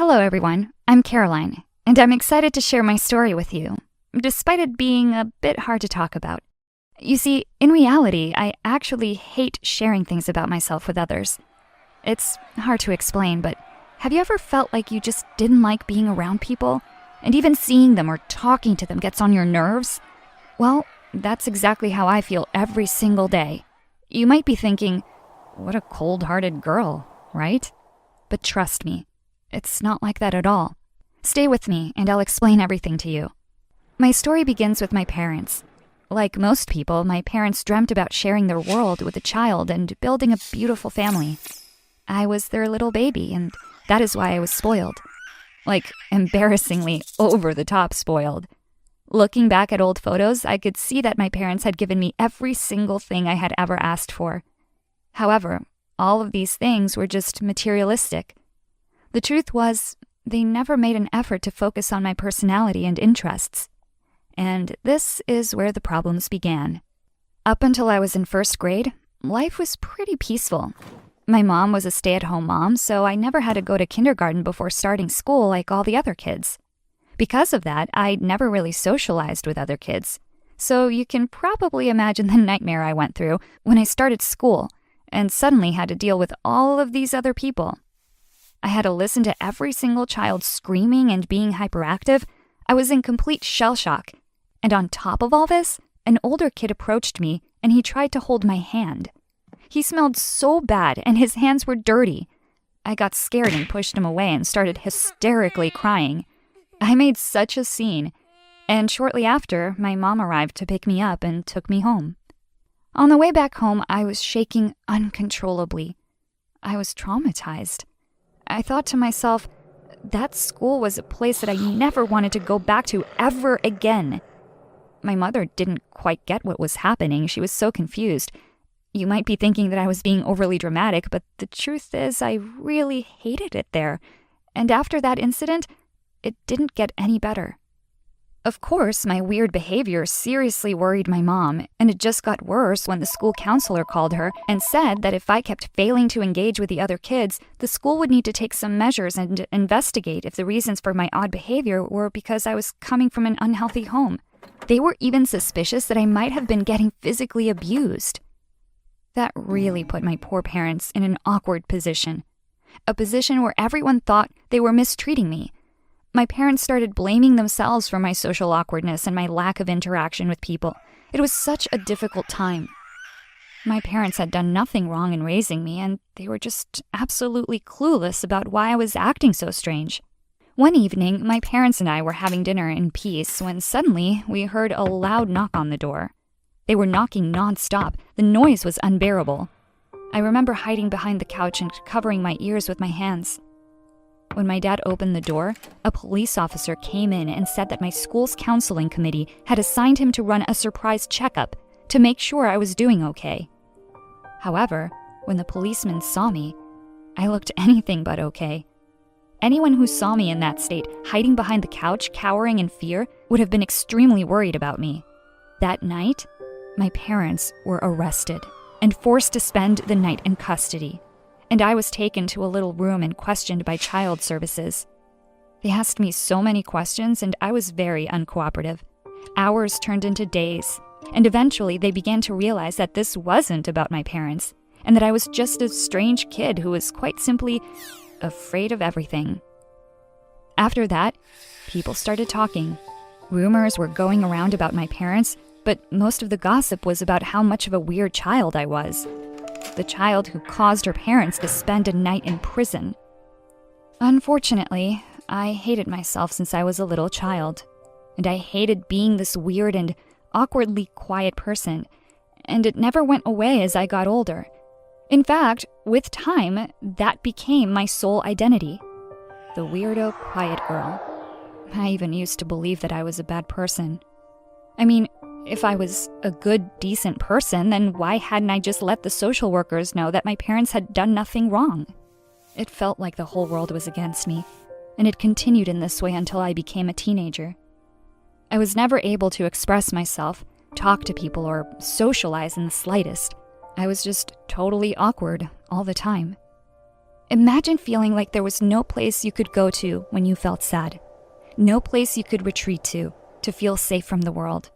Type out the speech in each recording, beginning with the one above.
Hello everyone, I'm Caroline, and I'm excited to share my story with you, despite it being a bit hard to talk about. You see, in reality, I actually hate sharing things about myself with others. It's hard to explain, but have you ever felt like you just didn't like being around people, and even seeing them or talking to them gets on your nerves? Well, that's exactly how I feel every single day. You might be thinking, what a cold-hearted girl, right? But trust me, it's not like that at all. Stay with me, and I'll explain everything to you. My story begins with my parents. Like most people, my parents dreamt about sharing their world with a child and building a beautiful family. I was their little baby, and that is why I was spoiled. Like, embarrassingly over-the-top spoiled. Looking back at old photos, I could see that my parents had given me every single thing I had ever asked for. However, all of these things were just materialistic. The truth was, they never made an effort to focus on my personality and interests. And this is where the problems began. Up until I was in first grade, life was pretty peaceful. My mom was a stay-at-home mom, so I never had to go to kindergarten before starting school like all the other kids. Because of that, I never really socialized with other kids. So you can probably imagine the nightmare I went through when I started school and suddenly had to deal with all of these other people. I had to listen to every single child screaming and being hyperactive. I was in complete shell shock. And on top of all this, an older kid approached me and he tried to hold my hand. He smelled so bad and his hands were dirty. I got scared and pushed him away and started hysterically crying. I made such a scene. And shortly after, my mom arrived to pick me up and took me home. On the way back home, I was shaking uncontrollably. I was traumatized. I thought to myself, that school was a place that I never wanted to go back to ever again. My mother didn't quite get what was happening. She was so confused. You might be thinking that I was being overly dramatic, but the truth is I really hated it there. And after that incident, it didn't get any better. Of course, my weird behavior seriously worried my mom, and it just got worse when the school counselor called her and said that if I kept failing to engage with the other kids, the school would need to take some measures and investigate if the reasons for my odd behavior were because I was coming from an unhealthy home. They were even suspicious that I might have been getting physically abused. That really put my poor parents in an awkward position. A position where everyone thought they were mistreating me. My parents started blaming themselves for my social awkwardness and my lack of interaction with people. It was such a difficult time. My parents had done nothing wrong in raising me, and they were just absolutely clueless about why I was acting so strange. One evening, my parents and I were having dinner in peace when suddenly we heard a loud knock on the door. They were knocking nonstop. The noise was unbearable. I remember hiding behind the couch and covering my ears with my hands. When my dad opened the door, a police officer came in and said that my school's counseling committee had assigned him to run a surprise checkup to make sure I was doing okay. However, when the policeman saw me, I looked anything but okay. Anyone who saw me in that state, hiding behind the couch, cowering in fear, would have been extremely worried about me. That night, my parents were arrested and forced to spend the night in custody. And I was taken to a little room and questioned by child services. They asked me so many questions, and I was very uncooperative. Hours turned into days, and eventually they began to realize that this wasn't about my parents, and that I was just a strange kid who was quite simply afraid of everything. After that, people started talking. Rumors were going around about my parents, but most of the gossip was about how much of a weird child I was. The child who caused her parents to spend a night in prison. Unfortunately, I hated myself since I was a little child, and I hated being this weird and awkwardly quiet person, and it never went away as I got older. In fact, with time, that became my sole identity. The weirdo, quiet girl. I even used to believe that I was a bad person. I mean, if I was a good, decent person, then why hadn't I just let the social workers know that my parents had done nothing wrong? It felt like the whole world was against me, and it continued in this way until I became a teenager. I was never able to express myself, talk to people, or socialize in the slightest. I was just totally awkward all the time. Imagine feeling like there was no place you could go to when you felt sad. No place you could retreat to feel safe from the world.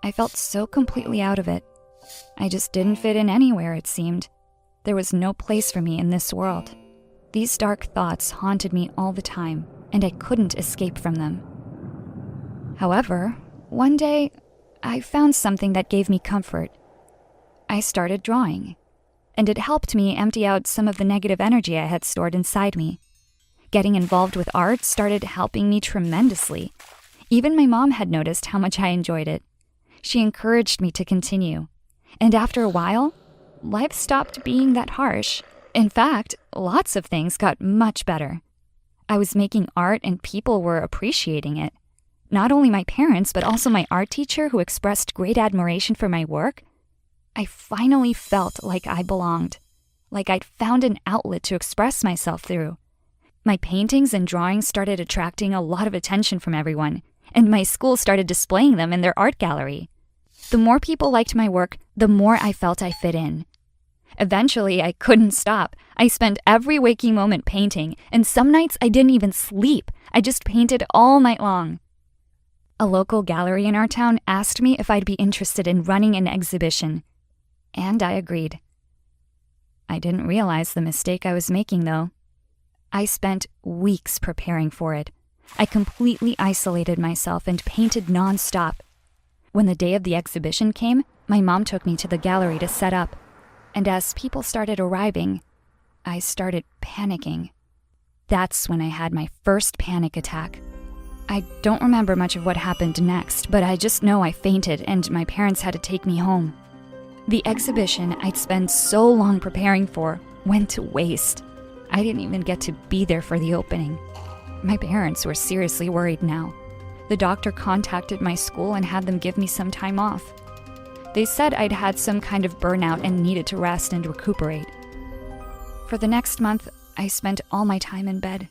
I felt so completely out of it. I just didn't fit in anywhere, it seemed. There was no place for me in this world. These dark thoughts haunted me all the time, and I couldn't escape from them. However, one day, I found something that gave me comfort. I started drawing, and it helped me empty out some of the negative energy I had stored inside me. Getting involved with art started helping me tremendously. Even my mom had noticed how much I enjoyed it. She encouraged me to continue. And after a while, life stopped being that harsh. In fact, lots of things got much better. I was making art and people were appreciating it. Not only my parents, but also my art teacher who expressed great admiration for my work. I finally felt like I belonged, like I'd found an outlet to express myself through. My paintings and drawings started attracting a lot of attention from everyone, and my school started displaying them in their art gallery. The more people liked my work, the more I felt I fit in. Eventually, I couldn't stop. I spent every waking moment painting, and some nights I didn't even sleep. I just painted all night long. A local gallery in our town asked me if I'd be interested in running an exhibition, and I agreed. I didn't realize the mistake I was making, though. I spent weeks preparing for it. I completely isolated myself and painted nonstop. When the day of the exhibition came, my mom took me to the gallery to set up, and as people started arriving, I started panicking. That's when I had my first panic attack. I don't remember much of what happened next, but I just know I fainted and my parents had to take me home. The exhibition I'd spent so long preparing for went to waste. I didn't even get to be there for the opening. My parents were seriously worried now. The doctor contacted my school and had them give me some time off. They said I'd had some kind of burnout and needed to rest and recuperate. For the next month, I spent all my time in bed.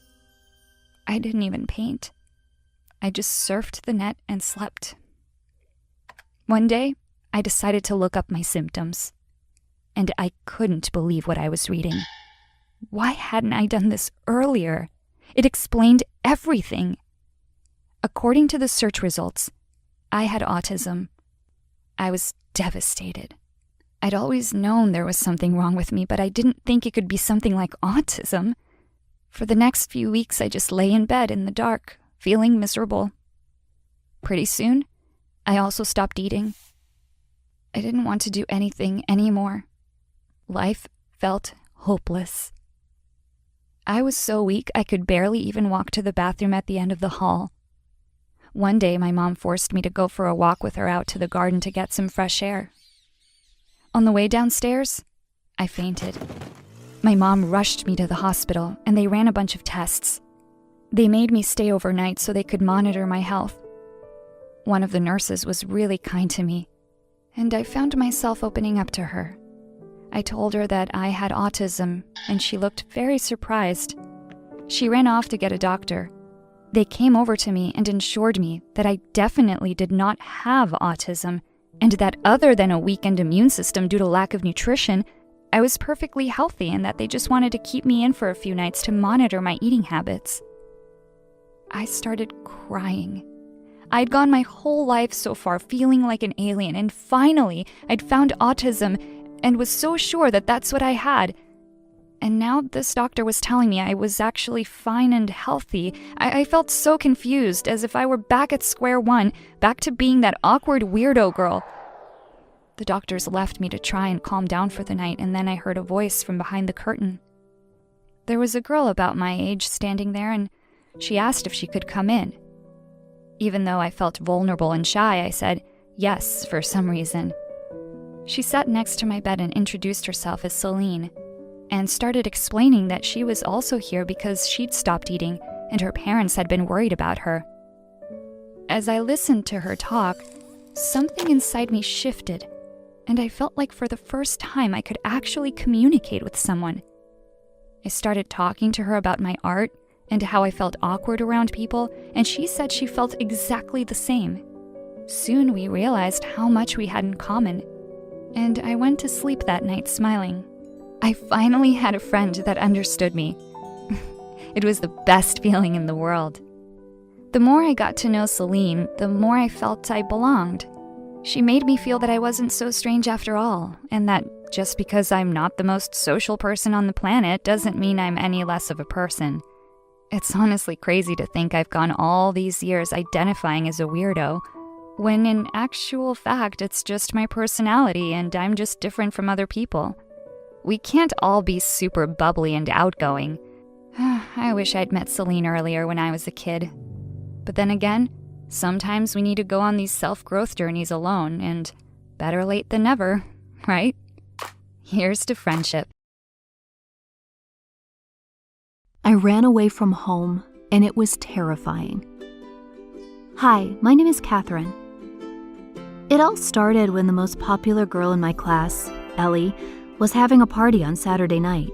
I didn't even paint. I just surfed the net and slept. One day, I decided to look up my symptoms, and I couldn't believe what I was reading. Why hadn't I done this earlier? It explained everything. According to the search results, I had autism. I was devastated. I'd always known there was something wrong with me, but I didn't think it could be something like autism. For the next few weeks, I just lay in bed in the dark, feeling miserable. Pretty soon, I also stopped eating. I didn't want to do anything anymore. Life felt hopeless. I was so weak I could barely even walk to the bathroom at the end of the hall. One day, my mom forced me to go for a walk with her out to the garden to get some fresh air. On the way downstairs, I fainted. My mom rushed me to the hospital, and they ran a bunch of tests. They made me stay overnight so they could monitor my health. One of the nurses was really kind to me, and I found myself opening up to her. I told her that I had autism, and she looked very surprised. She ran off to get a doctor. They came over to me and assured me that I definitely did not have autism, and that other than a weakened immune system due to lack of nutrition, I was perfectly healthy and that they just wanted to keep me in for a few nights to monitor my eating habits. I started crying. I'd gone my whole life so far feeling like an alien, and finally I'd found autism and was so sure that that's what I had. And now this doctor was telling me I was actually fine and healthy. I felt so confused, as if I were back at square one, back to being that awkward weirdo girl. The doctors left me to try and calm down for the night, and then I heard a voice from behind the curtain. There was a girl about my age standing there, and she asked if she could come in. Even though I felt vulnerable and shy, I said yes for some reason. She sat next to my bed and introduced herself as Celine, and started explaining that she was also here because she'd stopped eating and her parents had been worried about her. As I listened to her talk, something inside me shifted, and I felt like for the first time I could actually communicate with someone. I started talking to her about my art and how I felt awkward around people, and she said she felt exactly the same. Soon we realized how much we had in common, and I went to sleep that night smiling. I finally had a friend that understood me. It was the best feeling in the world. The more I got to know Celine, the more I felt I belonged. She made me feel that I wasn't so strange after all, and that just because I'm not the most social person on the planet doesn't mean I'm any less of a person. It's honestly crazy to think I've gone all these years identifying as a weirdo, when in actual fact it's just my personality and I'm just different from other people. We can't all be super bubbly and outgoing. I wish I'd met Celine earlier when I was a kid. But then again, sometimes we need to go on these self-growth journeys alone, and better late than never, right? Here's to friendship. I ran away from home, and it was terrifying. Hi, my name is Catherine. It all started when the most popular girl in my class, Ellie, was having a party on Saturday night.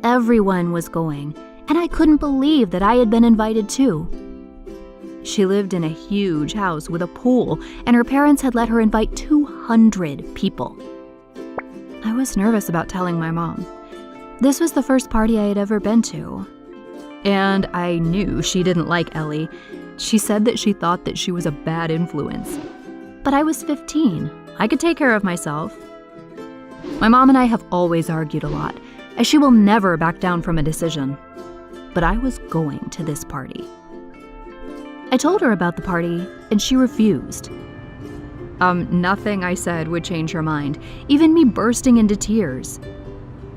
Everyone was going, and I couldn't believe that I had been invited too. She lived in a huge house with a pool, and her parents had let her invite 200 people. I was nervous about telling my mom. This was the first party I had ever been to. And I knew she didn't like Ellie. She said that she thought that she was a bad influence. But I was 15. I could take care of myself. My mom and I have always argued a lot, as she will never back down from a decision. But I was going to this party. I told her about the party, and she refused. Nothing I said would change her mind, even me bursting into tears.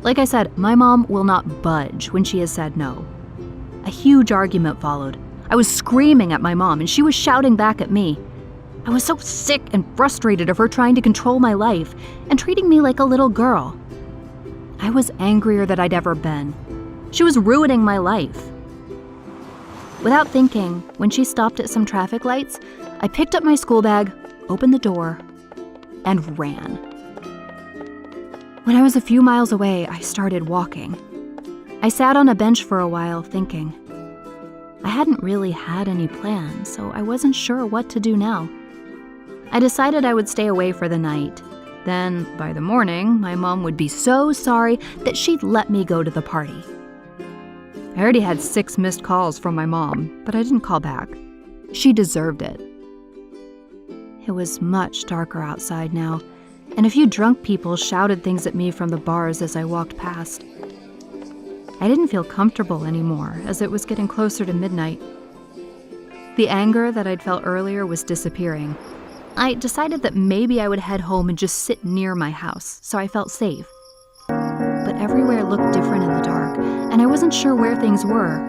Like I said, my mom will not budge when she has said no. A huge argument followed. I was screaming at my mom, and she was shouting back at me. I was so sick and frustrated of her trying to control my life and treating me like a little girl. I was angrier than I'd ever been. She was ruining my life. Without thinking, when she stopped at some traffic lights, I picked up my school bag, opened the door, and ran. When I was a few miles away, I started walking. I sat on a bench for a while, thinking. I hadn't really had any plans, so I wasn't sure what to do now. I decided I would stay away for the night. Then, by the morning, my mom would be so sorry that she'd let me go to the party. I already had 6 missed calls from my mom, but I didn't call back. She deserved it. It was much darker outside now, and a few drunk people shouted things at me from the bars as I walked past. I didn't feel comfortable anymore as it was getting closer to midnight. The anger that I'd felt earlier was disappearing. I decided that maybe I would head home and just sit near my house, so I felt safe. But everywhere looked different in the dark, and I wasn't sure where things were.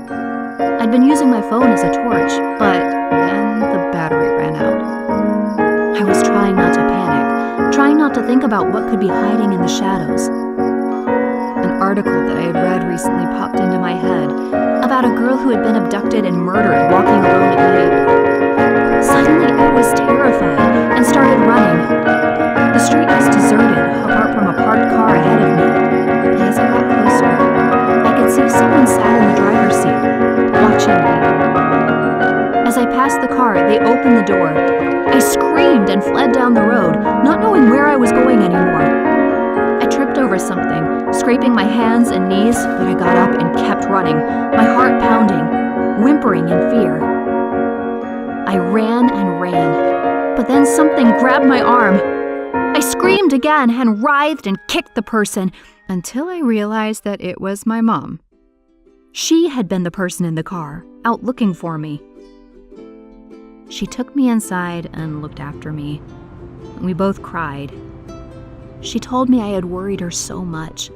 I'd been using my phone as a torch, but then the battery ran out. I was trying not to panic, trying not to think about what could be hiding in the shadows. An article that I had read recently popped into my head about a girl who had been abducted and murdered walking alone at night. Suddenly, I was terrified and started running. The street was deserted, apart from a parked car ahead of me. And as I got closer, I could see someone sat in the driver's seat, watching me. As I passed the car, they opened the door. I screamed and fled down the road, not knowing where I was going anymore. I tripped over something, scraping my hands and knees, but I got up and kept running, my heart pounding, whimpering in fear. I ran and ran, but then something grabbed my arm. I screamed again and writhed and kicked the person until I realized that it was my mom. She had been the person in the car, out looking for me. She took me inside and looked after me. We both cried. She told me I had worried her so much,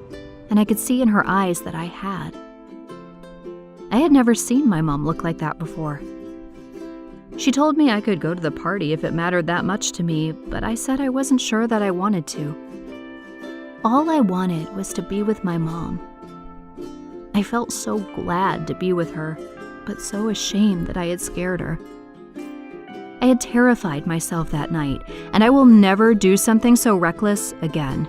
and I could see in her eyes that I had. I had never seen my mom look like that before. She told me I could go to the party if it mattered that much to me, but I said I wasn't sure that I wanted to. All I wanted was to be with my mom. I felt so glad to be with her, but so ashamed that I had scared her. I had terrified myself that night, and I will never do something so reckless again.